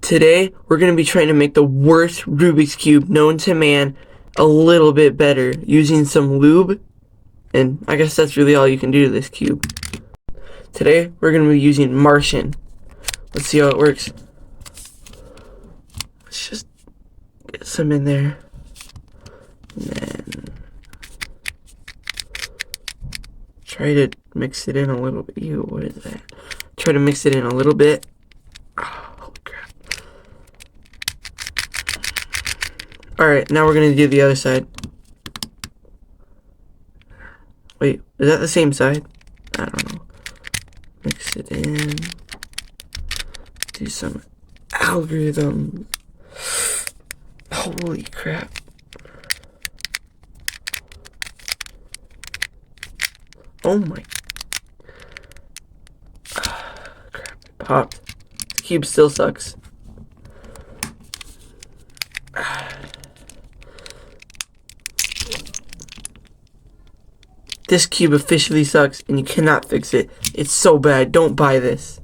Today, we're going to be trying to make the worst Rubik's Cube known to man a little bit better using some lube, and I guess that's really all you can do to this cube. Today, we're going to be using Martian. Let's see how it works. Let's just get some in there. And then try to mix it in a little bit. Ew, what is that? Try to mix it in a little bit. Holy crap. Alright, now we're going to do the other side. Wait, is that the same side? I don't know. Mix it in. Do some algorithm. Holy crap. Oh my. Crap, it popped. This cube still sucks. This cube officially sucks and you cannot fix it. It's so bad. Don't buy this.